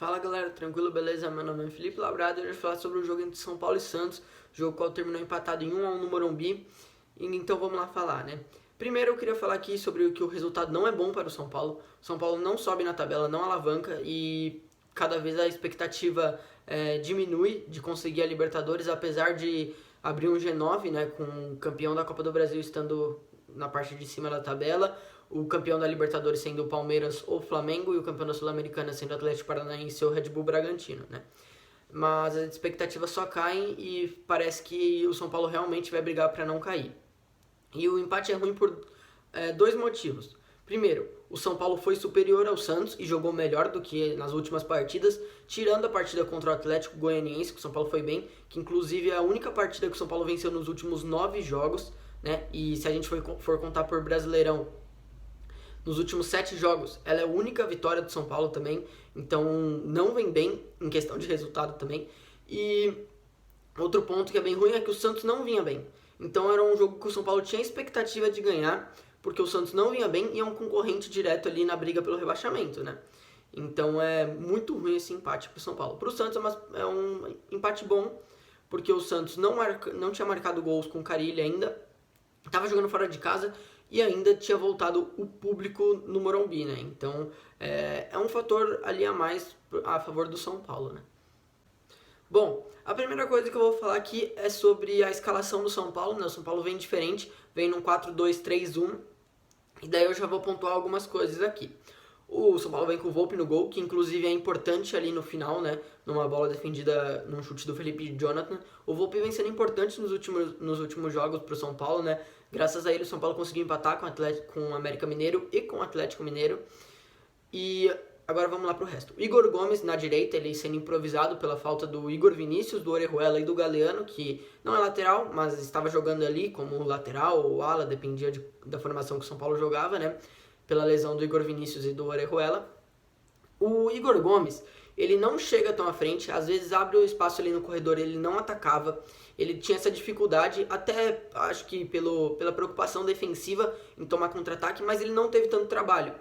Fala galera, tranquilo, beleza? Meu nome é Felipe Labrado e eu vou falar sobre o jogo entre São Paulo e Santos, jogo qual terminou empatado em 1-1 no Morumbi. Então vamos lá falar, né? Primeiro eu queria falar aqui sobre o que o resultado não é bom para o São Paulo. O São Paulo não sobe na tabela, não alavanca e cada vez a expectativa diminui de conseguir a Libertadores, apesar de abrir um G9, né, com o campeão da Copa do Brasil estando na parte de cima da tabela, o campeão da Libertadores sendo o Palmeiras ou Flamengo e o campeão da Sul-Americana sendo o Atlético Paranaense ou Red Bull Bragantino, né? Mas as expectativas só caem e parece que o São Paulo realmente vai brigar para não cair. E o empate é ruim por dois motivos. Primeiro, o São Paulo foi superior ao Santos e jogou melhor do que nas últimas partidas, tirando a partida contra o Atlético Goianiense, que o São Paulo foi bem, que inclusive é a única partida que o São Paulo venceu nos últimos 9 jogos, né? E se a gente for contar por Brasileirão, nos últimos 7 jogos, ela é a única vitória do São Paulo também, então não vem bem em questão de resultado também. E outro ponto que é bem ruim é que o Santos não vinha bem. Então era um jogo que o São Paulo tinha expectativa de ganhar, porque o Santos não vinha bem e é um concorrente direto ali na briga pelo rebaixamento, né? Então é muito ruim esse empate para o São Paulo. Para o Santos é um empate bom, porque o Santos não tinha marcado gols com o Carille ainda, estava jogando fora de casa e ainda tinha voltado o público no Morumbi, né? Então é um fator ali a mais a favor do São Paulo, né? Bom, a primeira coisa que eu vou falar aqui é sobre a escalação do São Paulo, né? O São Paulo vem diferente, vem num 4-2-3-1, e daí eu já vou pontuar algumas coisas aqui. O São Paulo vem com o Volpi no gol, que inclusive é importante ali no final, né? Numa bola defendida, num chute do Felipe Jonathan. O Volpi vem sendo importante nos últimos jogos para o São Paulo, né? Graças a ele o São Paulo conseguiu empatar com o América Mineiro e com o Atlético Mineiro. E agora vamos lá pro resto. O Igor Gomes na direita, ele sendo improvisado pela falta do Igor Vinícius, do Orejuela e do Galeano, que não é lateral, mas estava jogando ali como lateral ou ala, dependia da formação que o São Paulo jogava, né? Pela lesão do Igor Vinícius e do Orejuela. O Igor Gomes, ele não chega tão à frente, às vezes abre o espaço ali no corredor, ele não atacava, ele tinha essa dificuldade, até acho que pela preocupação defensiva em tomar contra-ataque, mas ele não teve tanto trabalho.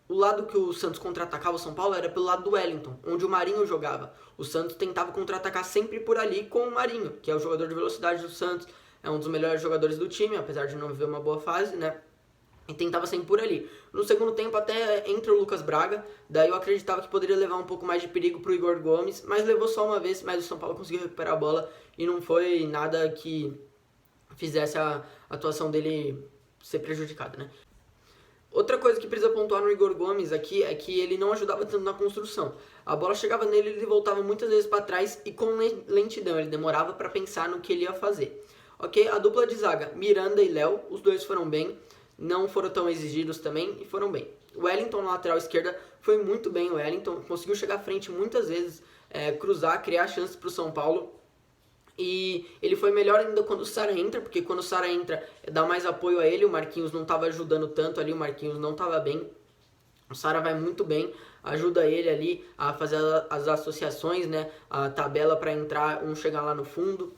O lado que o Santos contra-atacava o São Paulo era pelo lado do Wellington, onde o Marinho jogava. O Santos tentava contra-atacar sempre por ali com o Marinho, que é o jogador de velocidade do Santos, é um dos melhores jogadores do time, apesar de não viver uma boa fase, né? E tentava sempre por ali. No segundo tempo até entra o Lucas Braga, daí eu acreditava que poderia levar um pouco mais de perigo pro Igor Gomes, mas levou só uma vez, mas o São Paulo conseguiu recuperar a bola e não foi nada que fizesse a atuação dele ser prejudicada, né? Outra coisa que precisa pontuar no Igor Gomes aqui é que ele não ajudava tanto na construção. A bola chegava nele, ele voltava muitas vezes para trás e com lentidão, ele demorava para pensar no que ele ia fazer. Ok, a dupla de zaga, Miranda e Léo, os dois foram bem, não foram tão exigidos também e foram bem. O Wellington na lateral esquerda foi muito bem, o Wellington conseguiu chegar à frente muitas vezes, cruzar, criar chances para o São Paulo. E ele foi melhor ainda quando o Sara entra, porque quando o Sara entra dá mais apoio a ele, o Marquinhos não estava ajudando tanto ali, o Marquinhos não estava bem. O Sara vai muito bem, ajuda ele ali a fazer as associações, né, a tabela para entrar, chegar lá no fundo.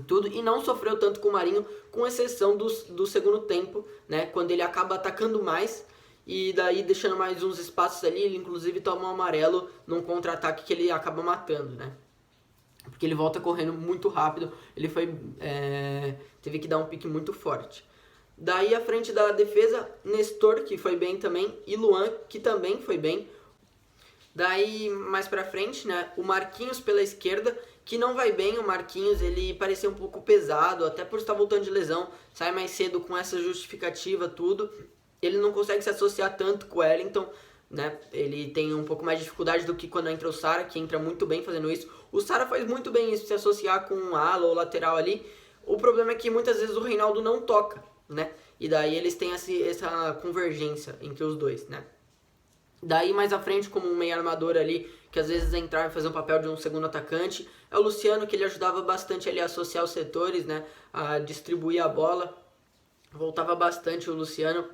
Tudo, e não sofreu tanto com o Marinho, com exceção do segundo tempo, né, quando ele acaba atacando mais e daí deixando mais uns espaços ali, ele inclusive toma um amarelo num contra-ataque que ele acaba matando, né, porque ele volta correndo muito rápido, ele teve que dar um pique muito forte. Daí à frente da defesa, Nestor, que foi bem também, e Luan, que também foi bem. Daí, mais pra frente, né, o Marquinhos pela esquerda, que não vai bem. O Marquinhos, ele parecia um pouco pesado, até por estar voltando de lesão, sai mais cedo com essa justificativa, tudo. Ele não consegue se associar tanto com o Wellington, né, ele tem um pouco mais de dificuldade do que quando entra o Sara, que entra muito bem fazendo isso. O Sara faz muito bem isso, se associar com um ala ou lateral ali. O problema é que muitas vezes o Reinaldo não toca, né, e daí eles têm essa convergência entre os dois, né. Daí mais à frente, como um meio armador ali, que às vezes entrar e fazer um papel de um segundo atacante, é o Luciano, que ele ajudava bastante ali a associar os setores, né, a distribuir a bola, voltava bastante o Luciano.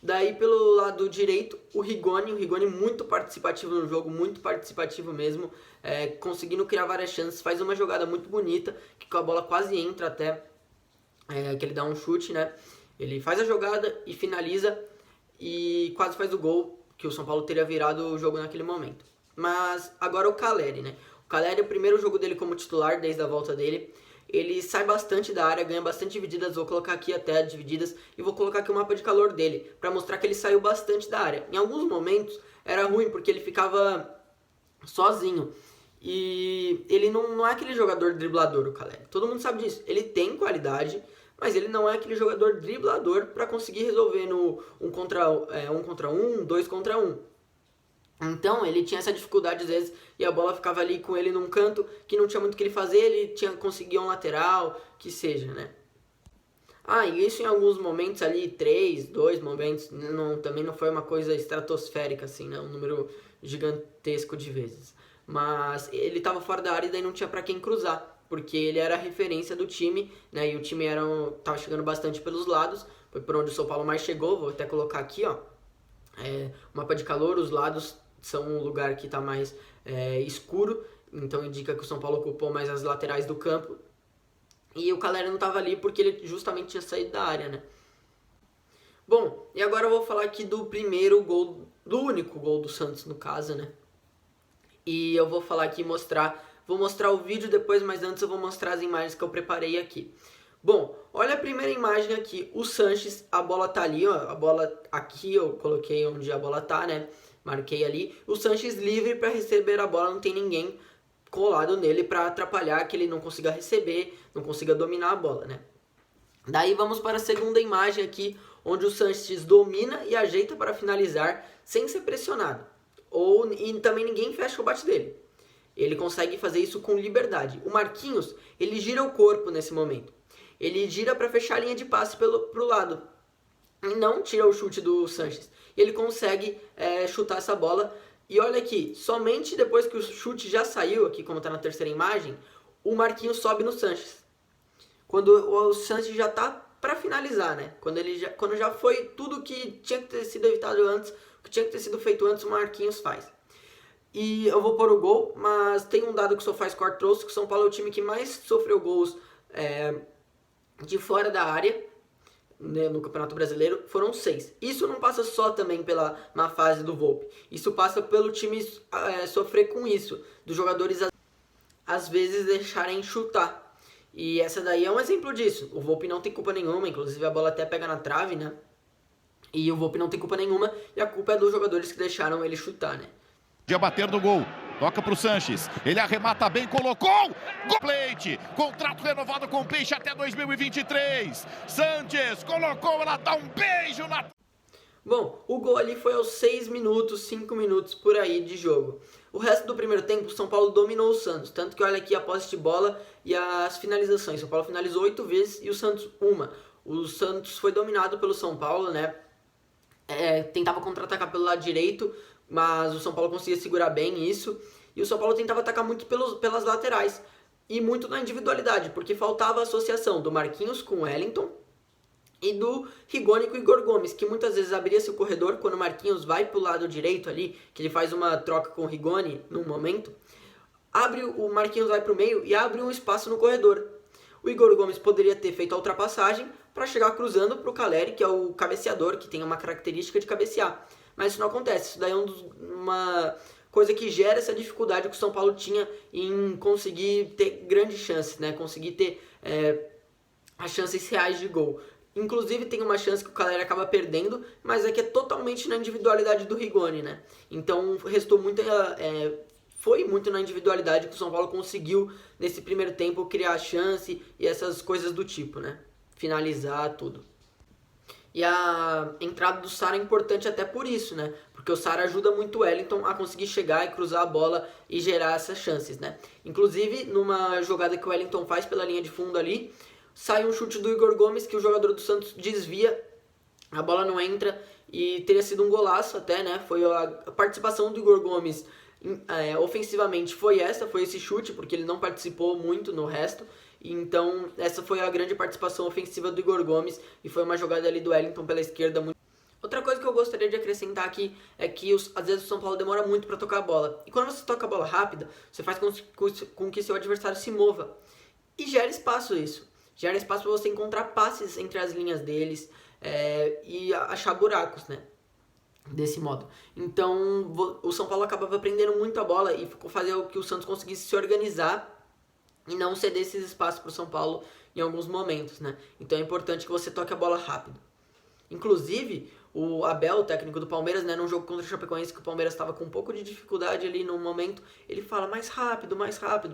Daí pelo lado direito, o Rigoni muito participativo no jogo, muito participativo mesmo, conseguindo criar várias chances, faz uma jogada muito bonita, que com a bola quase entra até, que ele dá um chute, né, ele faz a jogada e finaliza, e quase faz o gol, que o São Paulo teria virado o jogo naquele momento. Mas agora o Caleri, né? O Caleri, o primeiro jogo dele como titular desde a volta dele, ele sai bastante da área, ganha bastante divididas, vou colocar aqui até divididas, e vou colocar aqui o mapa de calor dele, para mostrar que ele saiu bastante da área. Em alguns momentos era ruim, porque ele ficava sozinho, e ele não é aquele jogador driblador, o Caleri. Todo mundo sabe disso, ele tem qualidade, mas ele não é aquele jogador driblador para conseguir resolver no 1 contra 1, 2 contra 1. Então ele tinha essa dificuldade às vezes e a bola ficava ali com ele num canto que não tinha muito o que ele fazer, ele conseguia um lateral, que seja, né? E isso em alguns momentos ali, 2 momentos, também não foi uma coisa estratosférica assim, né? Um número gigantesco de vezes. Mas ele estava fora da área e daí não tinha para quem cruzar, porque ele era a referência do time, né? E o time tava chegando bastante pelos lados, foi por onde o São Paulo mais chegou, vou até colocar aqui, ó. O mapa de calor, os lados são um lugar que está mais escuro, então indica que o São Paulo ocupou mais as laterais do campo. E o Caleri não estava ali porque ele justamente tinha saído da área, né? Bom, e agora eu vou falar aqui do primeiro gol, do único gol do Santos no caso, né? E eu vou falar aqui, vou mostrar o vídeo depois, mas antes eu vou mostrar as imagens que eu preparei aqui. Bom, olha a primeira imagem aqui, o Sanches, a bola tá ali, ó, a bola aqui eu coloquei onde a bola tá, né? Marquei ali, o Sanches livre para receber a bola, não tem ninguém colado nele para atrapalhar que ele não consiga receber, não consiga dominar a bola, né? Daí vamos para a segunda imagem aqui, onde o Sanches domina e ajeita para finalizar sem ser pressionado. E também ninguém fecha o bate dele. Ele consegue fazer isso com liberdade. O Marquinhos, ele gira o corpo nesse momento. Ele gira para fechar a linha de passe pro lado. E não tira o chute do Sanches. Ele consegue chutar essa bola. E olha aqui, somente depois que o chute já saiu, aqui como está na terceira imagem, o Marquinhos sobe no Sanches. Quando o Sanches já está para finalizar, né? Quando já foi tudo que tinha que ter sido evitado antes, o que tinha que ter sido feito antes, o Marquinhos faz. E eu vou pôr o gol, mas tem um dado que o SofaScore trouxe, que o São Paulo é o time que mais sofreu gols de fora da área, né, no Campeonato Brasileiro, foram 6. Isso não passa só também pela má fase do Volpi, isso passa pelo time sofrer com isso, dos jogadores às vezes deixarem chutar. E essa daí é um exemplo disso. O Volpi não tem culpa nenhuma, inclusive a bola até pega na trave, né? E o Volpi não tem culpa nenhuma, e a culpa é dos jogadores que deixaram ele chutar, né? Podia bater no gol, toca pro Sanches, ele arremata bem, colocou, gol plate, contrato renovado com o Peixe até 2023, Sanches colocou, ela dá um beijo na... Bom, o gol ali foi aos 6 minutos, 5 minutos por aí de jogo. O resto do primeiro tempo, o São Paulo dominou o Santos, tanto que olha aqui a posse de bola e as finalizações. O São Paulo finalizou 8 vezes e o Santos 1. O Santos foi dominado pelo São Paulo, né? Tentava contra-atacar pelo lado direito, mas o São Paulo conseguia segurar bem isso. E o São Paulo tentava atacar muito pelas laterais e muito na individualidade, porque faltava a associação do Marquinhos com o Wellington e do Rigoni com o Igor Gomes, que muitas vezes abria-se o corredor quando o Marquinhos vai pro lado direito ali, que ele faz uma troca com o Rigoni num momento. O Marquinhos vai pro meio e abre um espaço no corredor. O Igor Gomes poderia ter feito a ultrapassagem para chegar cruzando pro Caleri, que é o cabeceador, que tem uma característica de cabecear. Mas isso não acontece, isso daí é uma coisa que gera essa dificuldade que o São Paulo tinha em conseguir ter grandes chances, né? Conseguir ter as chances reais de gol. Inclusive tem uma chance que o Caleri acaba perdendo, mas é que é totalmente na individualidade do Rigoni, né? Então foi muito na individualidade que o São Paulo conseguiu nesse primeiro tempo criar chance e essas coisas do tipo, né? Finalizar tudo. E a entrada do Sara é importante até por isso, né? Porque o Sara ajuda muito o Wellington a conseguir chegar e cruzar a bola e gerar essas chances, né? Inclusive, numa jogada que o Wellington faz pela linha de fundo ali, sai um chute do Igor Gomes que o jogador do Santos desvia, a bola não entra e teria sido um golaço até, né? Foi a participação do Igor Gomes ofensivamente foi esse chute, porque ele não participou muito no resto. Então essa foi a grande participação ofensiva do Igor Gomes e foi uma jogada ali do Wellington pela esquerda muito. Outra coisa que eu gostaria de acrescentar aqui é que às vezes o São Paulo demora muito para tocar a bola. E quando você toca a bola rápida, você faz com que seu adversário se mova. E gera espaço isso. Gera espaço para você encontrar passes entre as linhas deles e achar buracos, né? desse modo. Então o São Paulo acabava prendendo muito a bola e ficou fazendo que o Santos conseguisse se organizar e não ceder esses espaços para o São Paulo em alguns momentos, né? Então é importante que você toque a bola rápido. Inclusive, o Abel, o técnico do Palmeiras, né, num jogo contra o Chapecoense, que o Palmeiras estava com um pouco de dificuldade ali no momento, ele fala mais rápido,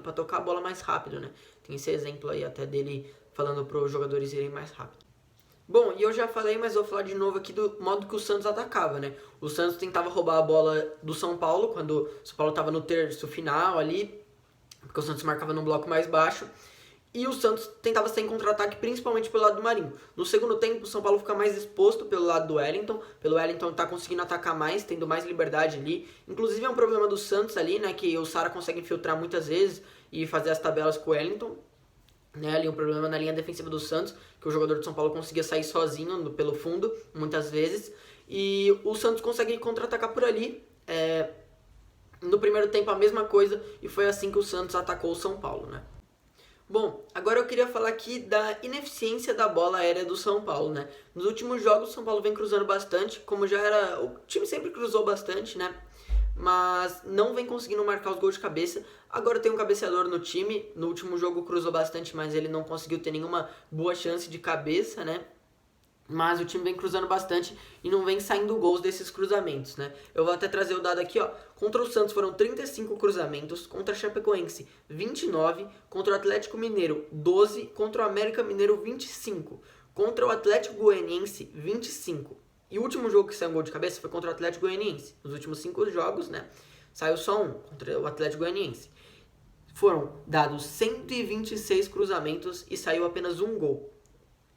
para tocar a bola mais rápido, né? Tem esse exemplo aí até dele falando para os jogadores irem mais rápido. Bom, e eu já falei, mas vou falar de novo aqui do modo que o Santos atacava, né? O Santos tentava roubar a bola do São Paulo, quando o São Paulo estava no terço final ali, porque o Santos marcava num bloco mais baixo, e o Santos tentava sair em contra-ataque, principalmente pelo lado do Marinho. No segundo tempo, o São Paulo fica mais exposto pelo lado do Wellington, pelo Wellington tá conseguindo atacar mais, tendo mais liberdade ali. Inclusive é um problema do Santos ali, né, que o Sara consegue infiltrar muitas vezes e fazer as tabelas com o Wellington. Né, ali um problema na linha defensiva do Santos, que o jogador de São Paulo conseguia sair sozinho pelo fundo, muitas vezes. E o Santos consegue contra-atacar por ali. No primeiro tempo a mesma coisa, e foi assim que o Santos atacou o São Paulo, né? Bom, agora eu queria falar aqui da ineficiência da bola aérea do São Paulo, né? Nos últimos jogos o São Paulo vem cruzando bastante, como já era... O time sempre cruzou bastante, né? Mas não vem conseguindo marcar os gols de cabeça. Agora tem um cabeceador no time, no último jogo cruzou bastante, mas ele não conseguiu ter nenhuma boa chance de cabeça, né? Mas o time vem cruzando bastante e não vem saindo gols desses cruzamentos, né? Eu vou até trazer o dado aqui, ó. Contra o Santos foram 35 cruzamentos, contra a Chapecoense 29, contra o Atlético Mineiro 12, contra o América Mineiro 25, contra o Atlético Goianiense 25. E o último jogo que saiu um gol de cabeça foi contra o Atlético Goianiense. Nos últimos 5 jogos, né? Saiu só um contra o Atlético Goianiense. Foram dados 126 cruzamentos e saiu apenas um gol.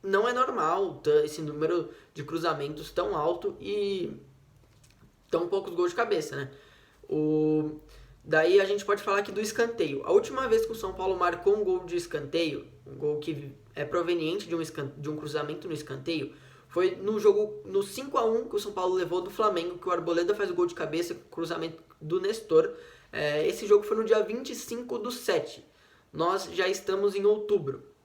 Não é normal esse número de cruzamentos tão alto e tão poucos gols de cabeça, né? Daí a gente pode falar aqui do escanteio. A última vez que o São Paulo marcou um gol de escanteio, um gol que é proveniente de um cruzamento no escanteio, foi no jogo no 5-1 que o São Paulo levou do Flamengo, que o Arboleda faz o gol de cabeça com o cruzamento do Nestor. Esse jogo foi no dia 25/7. Nós já estamos em outubro.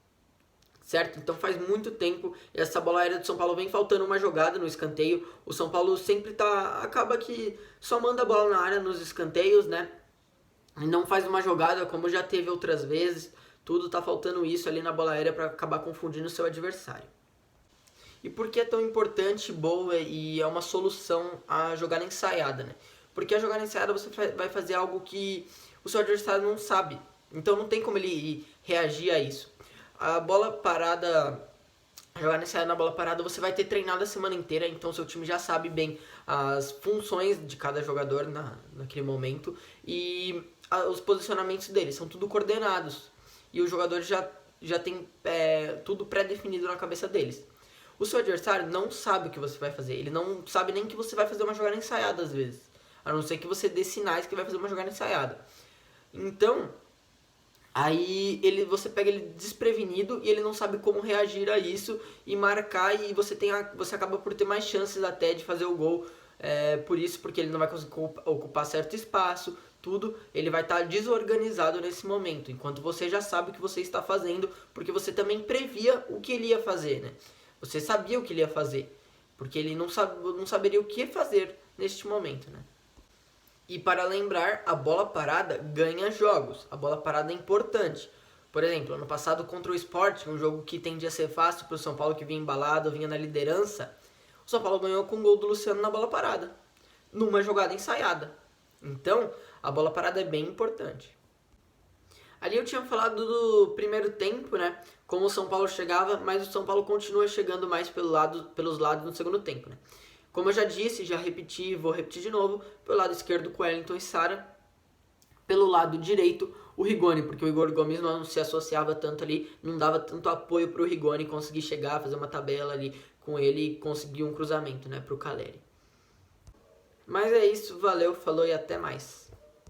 Certo? Então faz muito tempo e essa bola aérea do São Paulo vem faltando uma jogada no escanteio. O São Paulo sempre acaba que só manda a bola na área nos escanteios, né? E não faz uma jogada como já teve outras vezes. Tudo tá faltando isso ali na bola aérea para acabar confundindo o seu adversário. E por que é tão importante, boa e é uma solução a jogada ensaiada, né? Porque a jogada ensaiada você vai fazer algo que o seu adversário não sabe. Então não tem como ele reagir a isso. A bola parada, jogar na bola parada, você vai ter treinado a semana inteira, então seu time já sabe bem as funções de cada jogador naquele momento e os posicionamentos deles, são tudo coordenados. E os jogadores já tem tudo pré-definido na cabeça deles. O seu adversário não sabe o que você vai fazer, ele não sabe nem que você vai fazer uma jogada ensaiada às vezes, a não ser que você dê sinais que vai fazer uma jogada ensaiada. Então... aí você pega ele desprevenido e ele não sabe como reagir a isso e marcar, e você acaba por ter mais chances até de fazer o gol, por isso, porque ele não vai conseguir ocupar certo espaço, tudo, ele vai estar desorganizado nesse momento, enquanto você já sabe o que você está fazendo, porque você também previa o que ele ia fazer, né? Você sabia o que ele ia fazer, porque ele não saberia o que fazer neste momento, né? E para lembrar, a bola parada ganha jogos. A bola parada é importante. Por exemplo, ano passado contra o Sport, um jogo que tendia a ser fácil para o São Paulo, que vinha embalado, vinha na liderança, o São Paulo ganhou com o gol do Luciano na bola parada, numa jogada ensaiada. Então, a bola parada é bem importante. Ali eu tinha falado do primeiro tempo, né? Como o São Paulo chegava, mas o São Paulo continua chegando mais pelos lados no segundo tempo, né? Como eu já disse, já repeti, vou repetir de novo, pelo lado esquerdo com Wellington e Sara, pelo lado direito o Rigoni, porque o Igor Gomes não se associava tanto ali, não dava tanto apoio para o Rigoni conseguir chegar, fazer uma tabela ali com ele e conseguir um cruzamento, né, para o Caleri. Mas é isso, valeu, falou e até mais.